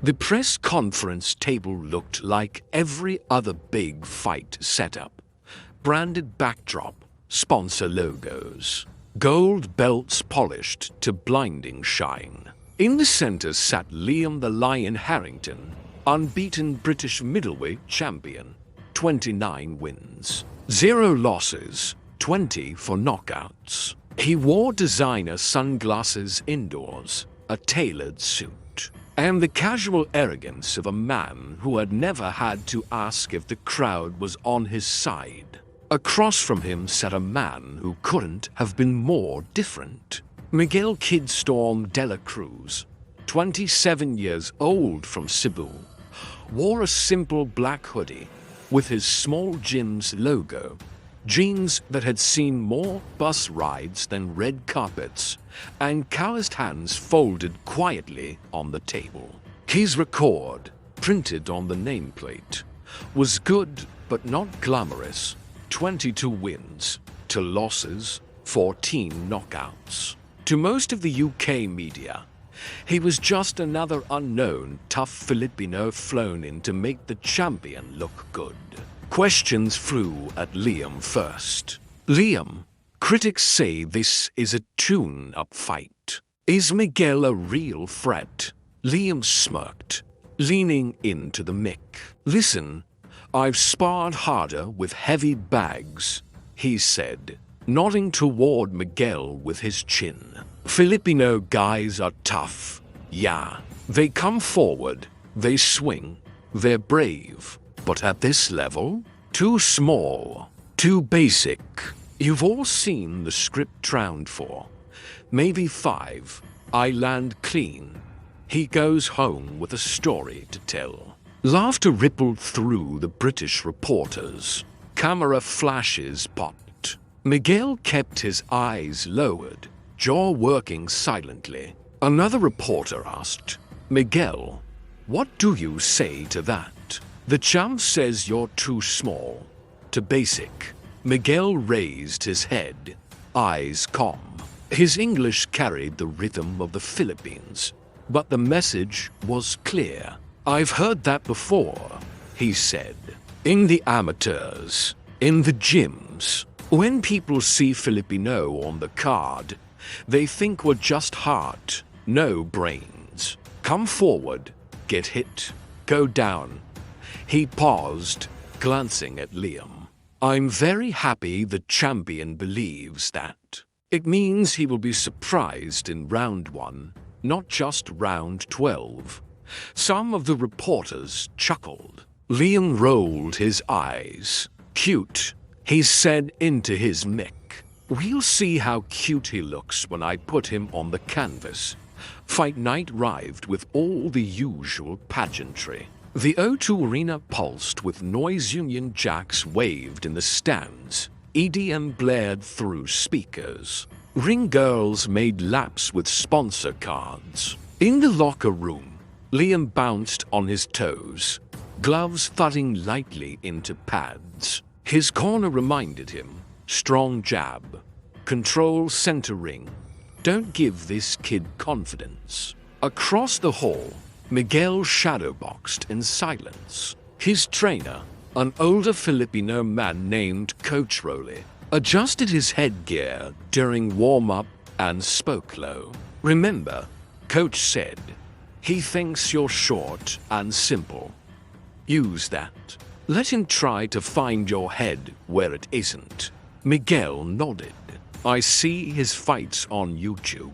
The press conference table looked like every other big fight setup. Branded backdrop, sponsor logos, gold belts polished to blinding shine. In the center sat Liam the Lion Harrington, unbeaten British middleweight champion, 29 wins, 0 losses, 20 for knockouts. He wore designer sunglasses indoors, a tailored suit, and the casual arrogance of a man who had never had to ask if the crowd was on his side. Across from him sat a man who couldn't have been more different. Miguel Kid Storm Dela Cruz, 27 years old from Cebu, wore a simple black hoodie with his small gym's logo, jeans that had seen more bus rides than red carpets, and calloused hands folded quietly on the table. His record, printed on the nameplate, was good but not glamorous. 22 wins, 2 losses, 14 knockouts. To most of the UK media, he was just another unknown, tough Filipino flown in to make the champion look good. Questions flew at Liam first. Liam, critics say this is a tune-up fight. Is Miguel a real threat? Liam smirked, leaning into the mic. Listen, I've sparred harder with heavy bags, he said, nodding toward Miguel with his chin. Filipino guys are tough. Yeah, they come forward, they swing, they're brave. But at this level, too small, too basic. You've all seen the script round 4, maybe 5. I land clean. He goes home with a story to tell. Laughter rippled through the British reporters. Camera flashes popped. Miguel kept his eyes lowered, jaw working silently. Another reporter asked, Miguel, what do you say to that? The champ says you're too small, too basic. Miguel raised his head, eyes calm. His English carried the rhythm of the Philippines, but the message was clear. I've heard that before, he said. In the amateurs, in the gyms, when people see Filipino on the card, they think we're just heart, no brains. Come forward, get hit, go down. He paused, glancing at Liam. I'm very happy the champion believes that. It means he will be surprised in round 1, not just round 12. Some of the reporters chuckled. Liam rolled his eyes. Cute, he said into his mic. We'll see how cute he looks when I put him on the canvas. Fight night arrived with all the usual pageantry. The O2 Arena pulsed with noise Union Jacks waved in the stands. EDM blared through speakers. Ring girls made laps with sponsor cards. In the locker room, Liam bounced on his toes, gloves thudding lightly into pads. His corner reminded him, strong jab, control center ring. Don't give this kid confidence. Across the hall, Miguel shadowboxed in silence. His trainer, an older Filipino man named Coach Rolly, adjusted his headgear during warm-up and spoke low. Remember, Coach said, he thinks you're short and simple. Use that. Let him try to find your head where it isn't. Miguel nodded. I see his fights on YouTube,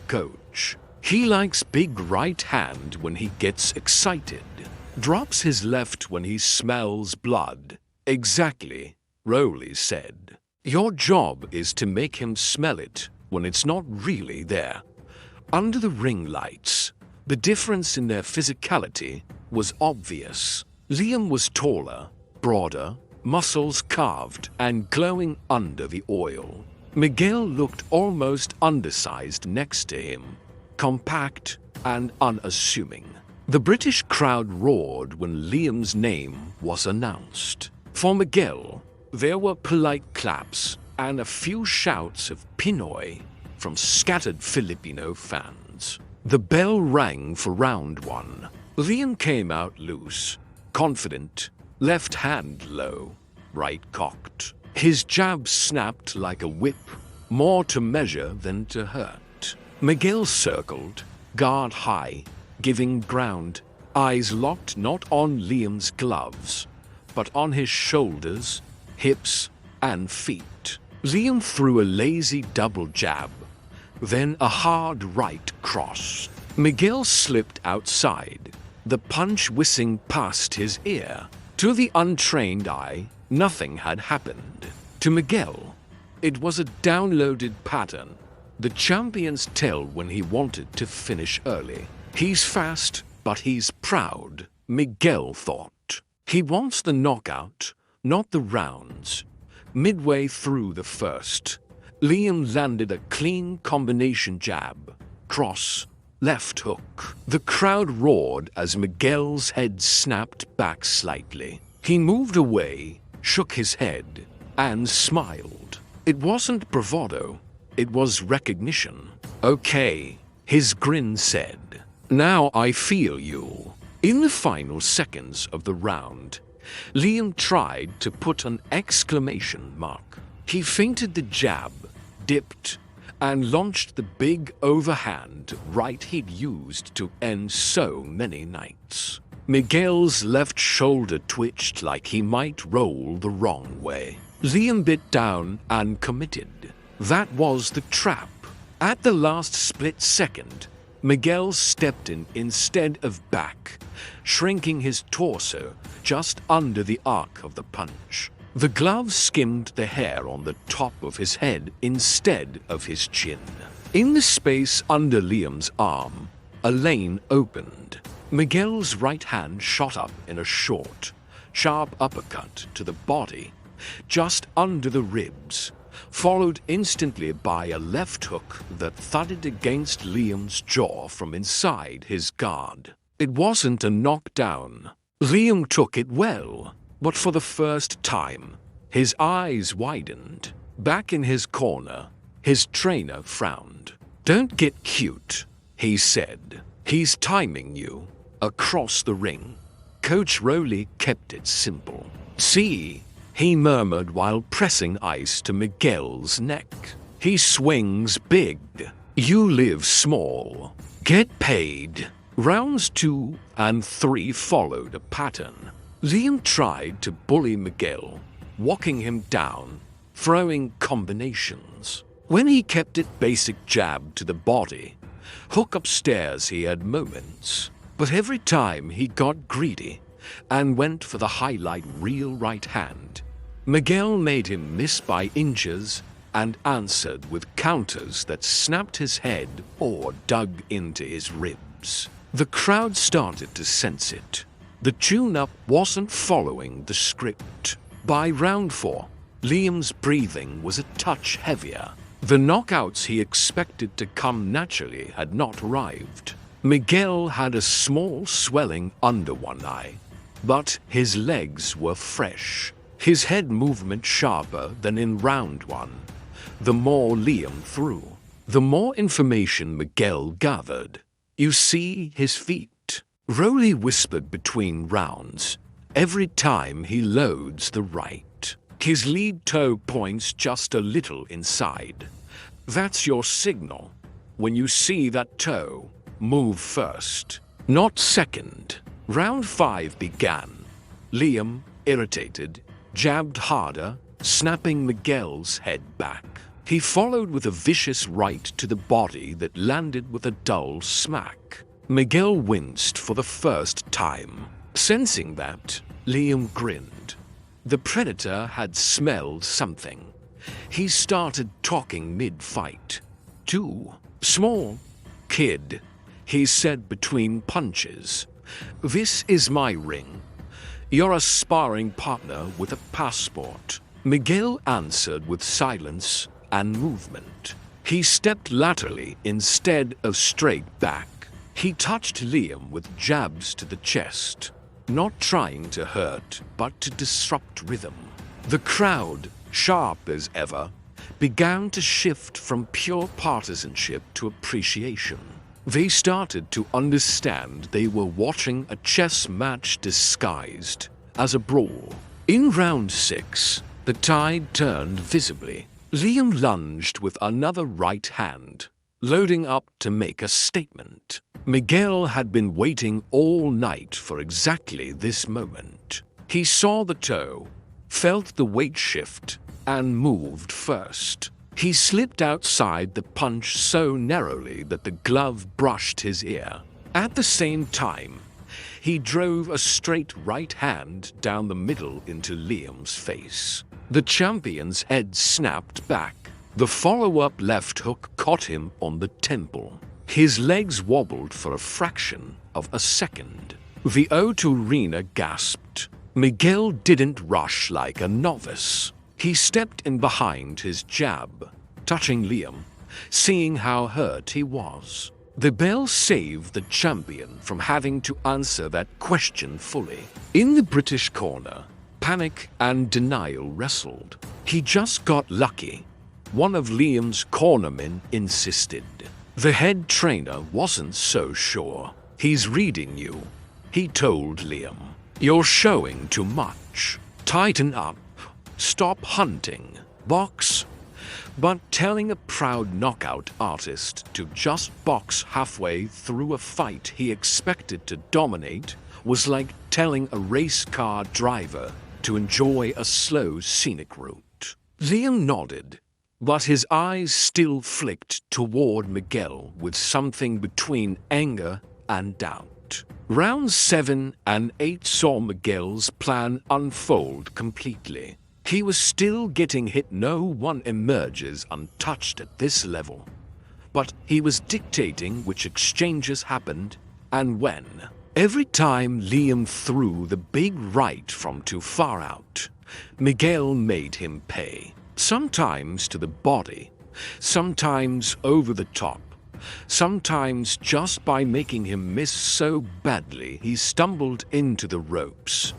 Coach. He likes big right hand when he gets excited. Drops his left when he smells blood. Exactly, Rowley said. Your job is to make him smell it when it's not really there. Under the ring lights, the difference in their physicality was obvious. Liam was taller, broader, muscles carved and glowing under the oil. Miguel looked almost undersized next to him, compact and unassuming. The British crowd roared when Liam's name was announced. For Miguel, there were polite claps and a few shouts of Pinoy from scattered Filipino fans. The bell rang for round 1. Liam came out loose, confident, left hand low, right cocked. His jab snapped like a whip, more to measure than to hurt. Miguel circled, guard high, giving ground, eyes locked not on Liam's gloves, but on his shoulders, hips, and feet. Liam threw a lazy double jab, then a hard right cross. Miguel slipped outside, the punch whizzing past his ear. To the untrained eye, nothing had happened. To Miguel, it was a downloaded pattern. The champions tell when he wanted to finish early. He's fast, but he's proud, Miguel thought. He wants the knockout, not the rounds. Midway through the first, Liam landed a clean combination jab, cross, left hook. The crowd roared as Miguel's head snapped back slightly. He moved away, shook his head, and smiled. It wasn't bravado, it was recognition. Okay, his grin said. Now I feel you. In the final seconds of the round, Liam tried to put an exclamation mark. He feinted the jab, dipped, and launched the big overhand right he'd used to end so many nights. Miguel's left shoulder twitched like he might roll the wrong way. Liam bit down and committed. That was the trap. At the last split second, Miguel stepped in instead of back, shrinking his torso just under the arc of the punch. The glove skimmed the hair on the top of his head instead of his chin. In the space under Liam's arm, a lane opened. Miguel's right hand shot up in a short, sharp uppercut to the body, just under the ribs, followed instantly by a left hook that thudded against Liam's jaw from inside his guard. It wasn't a knockdown. Liam took it well, but for the first time, his eyes widened. Back in his corner, his trainer frowned. "Don't get cute," he said. "He's timing you." Across the ring, Coach Rowley kept it simple. "See," he murmured while pressing ice to Miguel's neck. "He swings big. You live small. Get paid." Rounds 2 and 3 followed a pattern. Liam tried to bully Miguel, walking him down, throwing combinations. When he kept it basic jab to the body, hook upstairs he had moments. But every time he got greedy and went for the highlight reel right hand, Miguel made him miss by inches and answered with counters that snapped his head or dug into his ribs. The crowd started to sense it. The tune-up wasn't following the script. By round 4, Liam's breathing was a touch heavier. The knockouts he expected to come naturally had not arrived. Miguel had a small swelling under one eye, but his legs were fresh. His head movement sharper than in round 1. The more Liam threw, the more information Miguel gathered. "You see his feet," Rowley whispered between rounds. "Every time he loads the right, his lead toe points just a little inside. That's your signal. When you see that toe, move first, not second." Round 5 began. Liam, irritated, jabbed harder, snapping Miguel's head back. He followed with a vicious right to the body that landed with a dull smack. Miguel winced for the first time. Sensing that, Liam grinned. The predator had smelled something. He started talking mid-fight. "Too small, kid," he said between punches. "This is my ring. You're a sparring partner with a passport." Miguel answered with silence and movement. He stepped laterally instead of straight back. He touched Liam with jabs to the chest, not trying to hurt, but to disrupt rhythm. The crowd, sharp as ever, began to shift from pure partisanship to appreciation. They started to understand they were watching a chess match disguised as a brawl. In round 6, the tide turned visibly. Liam lunged with another right hand, loading up to make a statement. Miguel had been waiting all night for exactly this moment. He saw the toe, felt the weight shift, and moved first. He slipped outside the punch so narrowly that the glove brushed his ear. At the same time, he drove a straight right hand down the middle into Liam's face. The champion's head snapped back. The follow-up left hook caught him on the temple. His legs wobbled for a fraction of a second. The O2 arena gasped. Miguel didn't rush like a novice. He stepped in behind his jab, touching Liam, seeing how hurt he was. The bell saved the champion from having to answer that question fully. In the British corner, panic and denial wrestled. He just got lucky, one of Liam's cornermen insisted. The head trainer wasn't so sure. He's reading you, he told Liam. You're showing too much. Tighten up. Stop hunting. Box. But telling a proud knockout artist to just box halfway through a fight he expected to dominate was like telling a race car driver to enjoy a slow scenic route. Liam nodded, but his eyes still flicked toward Miguel with something between anger and doubt. Rounds 7 and 8 saw Miguel's plan unfold completely. He was still getting hit. No one emerges untouched at this level. But he was dictating which exchanges happened and when. Every time Liam threw the big right from too far out, Miguel made him pay. Sometimes to the body, sometimes over the top, sometimes just by making him miss so badly he stumbled into the ropes,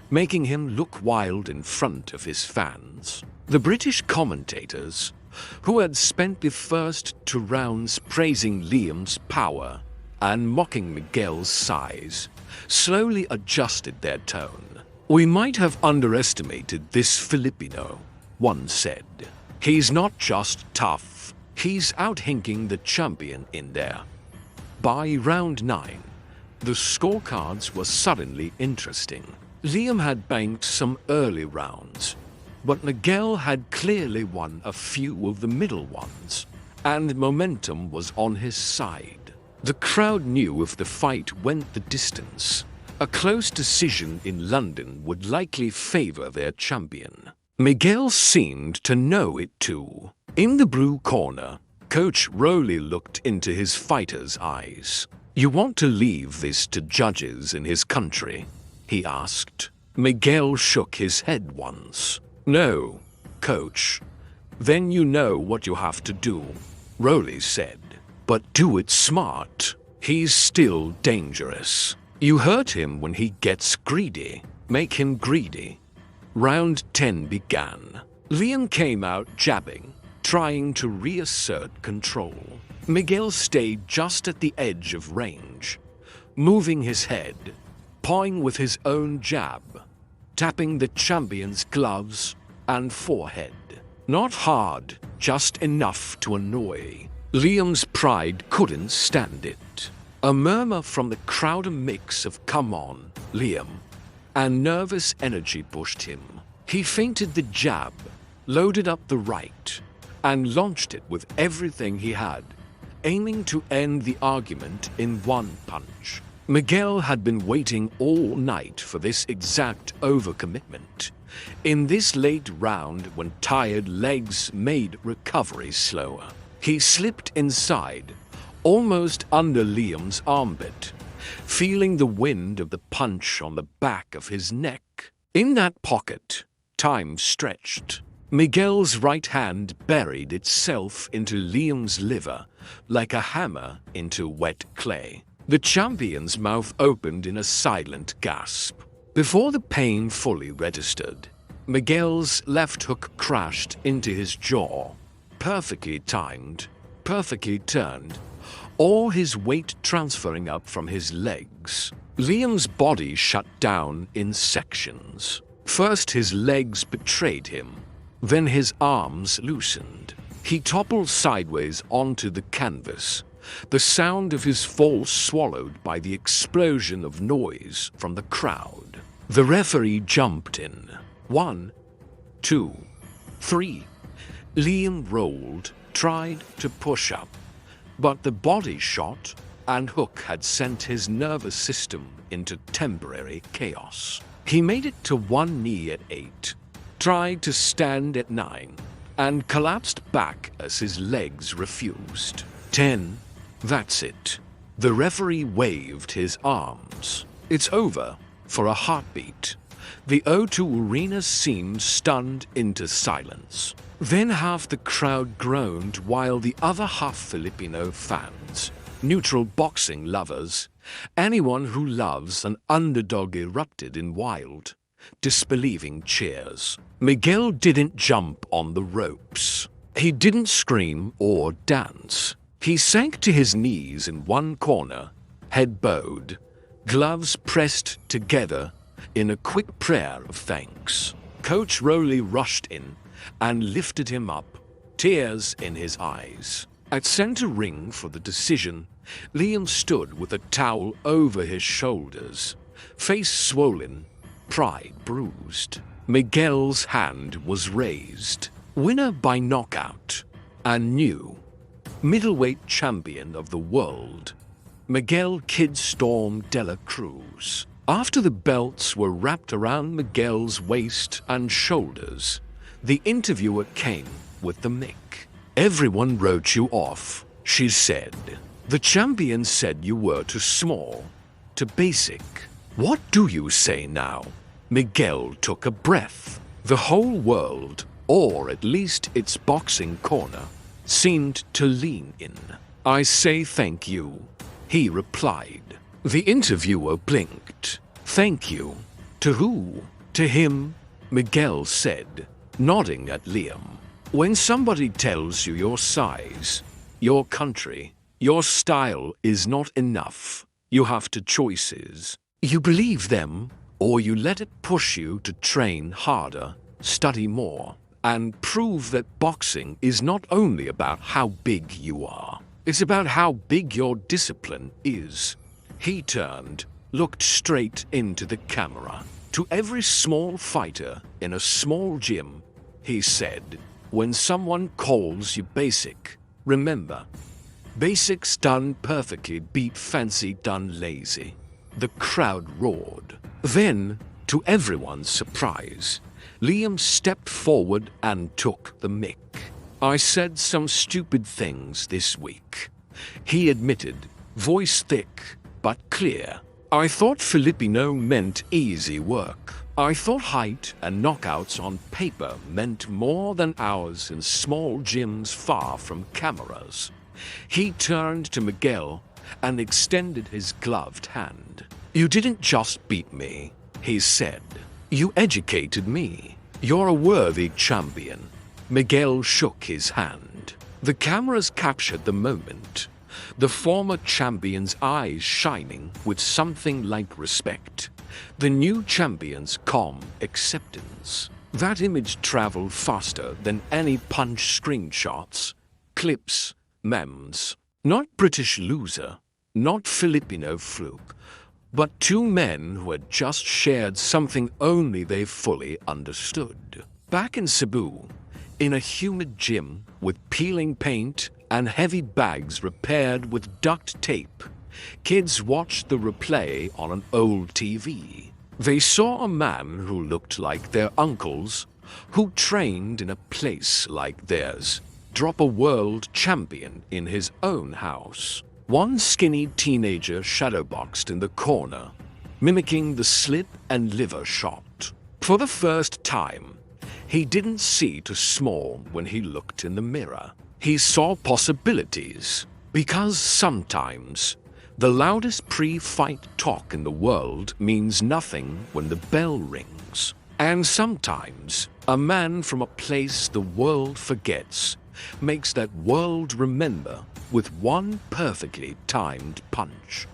making him look wild in front of his fans. The British commentators, who had spent the first 2 rounds praising Liam's power and mocking Miguel's size, slowly adjusted their tone. We might have underestimated this Filipino, one said. He's not just tough, he's outhinking the champion in there. By round 9, the scorecards were suddenly interesting. Liam had banked some early rounds, but Miguel had clearly won a few of the middle ones, and momentum was on his side. The crowd knew if the fight went the distance, a close decision in London would likely favor their champion. Miguel seemed to know it too. In the blue corner, Coach Rowley looked into his fighter's eyes. "You want to leave this to judges in his country?" he asked. Miguel shook his head once. "No, Coach. Then you know what you have to do," Rowley said. "But do it smart. He's still dangerous. You hurt him when he gets greedy. Make him greedy." Round 10 began. Liam came out jabbing, trying to reassert control. Miguel stayed just at the edge of range, moving his head, pawing with his own jab, tapping the champion's gloves and forehead. Not hard, just enough to annoy. Liam's pride couldn't stand it. A murmur from the crowd, a mix of "come on, Liam," and nervous energy pushed him. He feinted the jab, loaded up the right, and launched it with everything he had, aiming to end the argument in one punch. Miguel had been waiting all night for this exact overcommitment. In this late round, when tired legs made recovery slower, he slipped inside, almost under Liam's armpit, feeling the wind of the punch on the back of his neck. In that pocket, time stretched. Miguel's right hand buried itself into Liam's liver like a hammer into wet clay. The champion's mouth opened in a silent gasp. Before the pain fully registered, Miguel's left hook crashed into his jaw. Perfectly timed, perfectly turned, all his weight transferring up from his legs. Liam's body shut down in sections. First his legs betrayed him, then his arms loosened. He toppled sideways onto the canvas, the sound of his fall swallowed by the explosion of noise from the crowd. The referee jumped in. 1, 2, 3. Liam rolled, tried to push up, but the body shot and hook had sent his nervous system into temporary chaos. He made it to one knee at 8, tried to stand at 9, and collapsed back as his legs refused. 10. That's it. The referee waved his arms. It's over. For a heartbeat. The O2 arena seemed stunned into silence. Then half the crowd groaned while the other half Filipino fans, neutral boxing lovers, anyone who loves an underdog erupted in wild, disbelieving cheers. Miguel didn't jump on the ropes. He didn't scream or dance. He sank to his knees in one corner, head bowed, gloves pressed together in a quick prayer of thanks. Coach Rowley rushed in and lifted him up, tears in his eyes. At center ring for the decision, Liam stood with a towel over his shoulders, face swollen, pride bruised. Miguel's hand was raised. Winner by knockout and new middleweight champion of the world, Miguel Kid Storm Dela Cruz. After the belts were wrapped around Miguel's waist and shoulders, the interviewer came with the mic. Everyone wrote you off, she said. The champion said you were too small, too basic. What do you say now? Miguel took a breath. The whole world, or at least its boxing corner, seemed to lean in. I say thank you, he replied. The interviewer blinked. Thank you. To who? To him, Miguel said, nodding at Liam. When somebody tells you your size, your country, your style is not enough, you have two choices. You believe them, or you let it push you to train harder, study more, and prove that boxing is not only about how big you are. It's about how big your discipline is. He turned, looked straight into the camera. To every small fighter in a small gym, he said, when someone calls you basic, remember, basics done perfectly beat fancy done lazy. The crowd roared. Then, to everyone's surprise, Liam stepped forward and took the mic. I said some stupid things this week, he admitted, voice thick but clear. I thought Filipino meant easy work. I thought height and knockouts on paper meant more than hours in small gyms far from cameras. He turned to Miguel and extended his gloved hand. You didn't just beat me, he said. You educated me. You're a worthy champion. Miguel shook his hand. The cameras captured the moment, the former champion's eyes shining with something like respect, the new champion's calm acceptance. That image traveled faster than any punch screenshots, clips, memes. Not British loser, not Filipino fluke, but two men who had just shared something only they fully understood. Back in Cebu, in a humid gym with peeling paint and heavy bags repaired with duct tape, kids watched the replay on an old TV. They saw a man who looked like their uncles, who trained in a place like theirs, drop a world champion in his own house. One skinny teenager shadowboxed in the corner, mimicking the slip and liver shot. For the first time, he didn't see too small when he looked in the mirror. He saw possibilities, because sometimes the loudest pre-fight talk in the world means nothing when the bell rings. And sometimes a man from a place the world forgets makes that world remember with one perfectly timed punch.